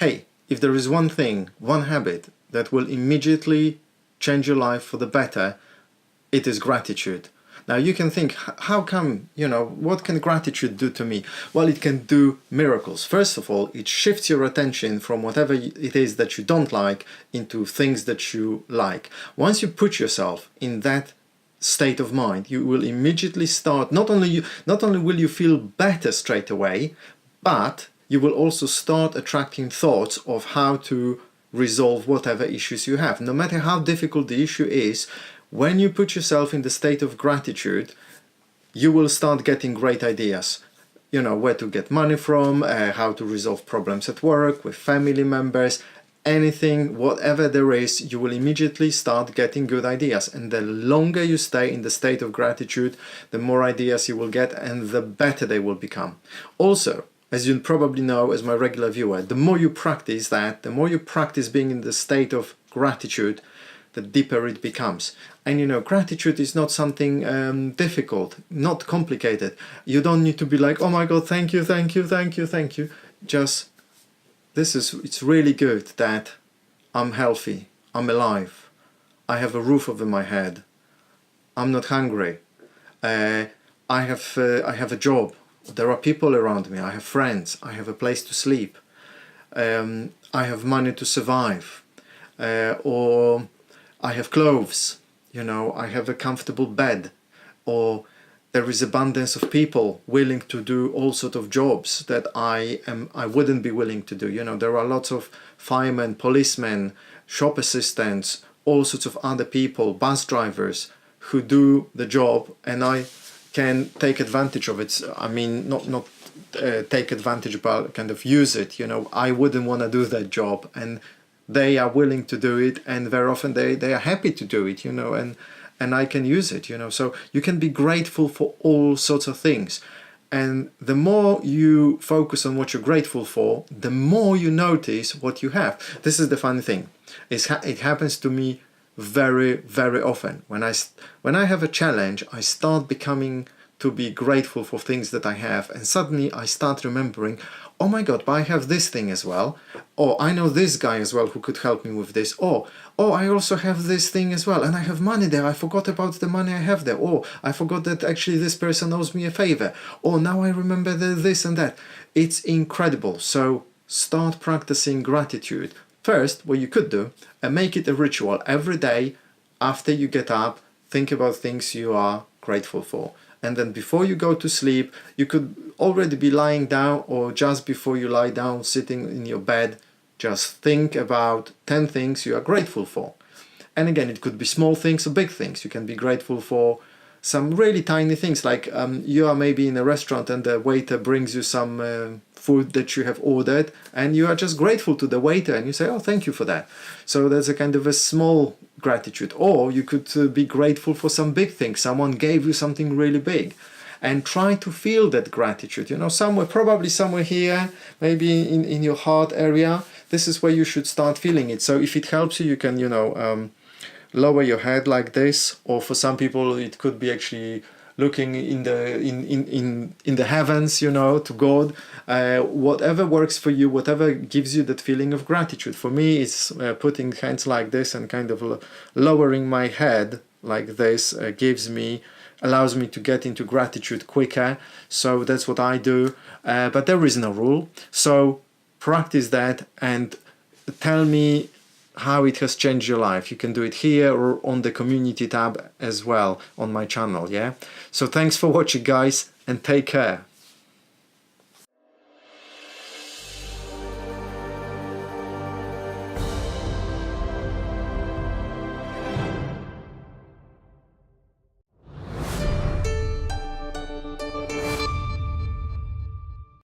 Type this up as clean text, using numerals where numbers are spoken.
hey, if there is one thing, one habit that will immediately change your life for the better, it is gratitude. Now you can think, how come, what can gratitude do to me? Well, it can do miracles. First of all, it shifts your attention from whatever it is that you don't like into things that you like. Once you put yourself in that state of mind, you will immediately start, not only will you feel better straight away, but you will also start attracting thoughts of how to resolve whatever issues you have. No matter how difficult the issue is, when you put yourself in the state of gratitude, you will start getting great ideas. Where to get money from, how to resolve problems at work, with family members, anything, whatever there is, you will immediately start getting good ideas. And the longer you stay in the state of gratitude, the more ideas you will get and the better they will become. Also, as you probably know as my regular viewer, the more you practice that, the more you practice being in the state of gratitude, the deeper it becomes. And gratitude is not something difficult, not complicated. You don't need to be like, oh my God, thank you, thank you, thank you, thank you. Just, it's really good that I'm healthy, I'm alive, I have a roof over my head, I'm not hungry, I have a job, there are people around me, I have friends, I have a place to sleep, I have money to survive, or I have clothes, I have a comfortable bed, or there is abundance of people willing to do all sorts of jobs that I wouldn't be willing to do. There are lots of firemen, policemen, shop assistants, all sorts of other people, bus drivers who do the job, and I can take advantage of it. I mean, not take advantage, but kind of use it. I wouldn't want to do that job, and they are willing to do it, and very often they are happy to do it, and I can use it, So you can be grateful for all sorts of things. And the more you focus on what you're grateful for, the more you notice what you have. This is the funny thing. It happens to me very, very often. When I have a challenge, I start becoming to be grateful for things that I have, and suddenly I start remembering, oh my God, but I have this thing as well, or I know this guy as well who could help me with this, or I also have this thing as well, and I have money there, I forgot about the money I have there, or I forgot that actually this person owes me a favor, or now I remember this and that. It's incredible. So start practicing gratitude. First, what you could do, and make it a ritual every day after you get up, think about things you are grateful for. And then before you go to sleep, you could already be lying down, or just before you lie down, sitting in your bed, just think about 10 things you are grateful for. And again, it could be small things or big things. You can be grateful for some really tiny things, like you are maybe in a restaurant and the waiter brings you some food that you have ordered, and you are just grateful to the waiter and you say, oh, thank you for that. So that's a kind of a small gratitude. Or you could be grateful for some big thing. Someone gave you something really big, and try to feel that gratitude, probably somewhere here, maybe in your heart area. This is where you should start feeling it. So if it helps you, you can lower your head like this, or for some people it could be actually looking in the heavens, to God. Whatever works for you, whatever gives you that feeling of gratitude. For me, it's putting hands like this and kind of lowering my head like this allows me to get into gratitude quicker. So that's what I do. But there is no rule. So practice that and tell me how it has changed your life. You can do it here or on the community tab as well on my channel. Yeah. So thanks for watching, guys, and take care.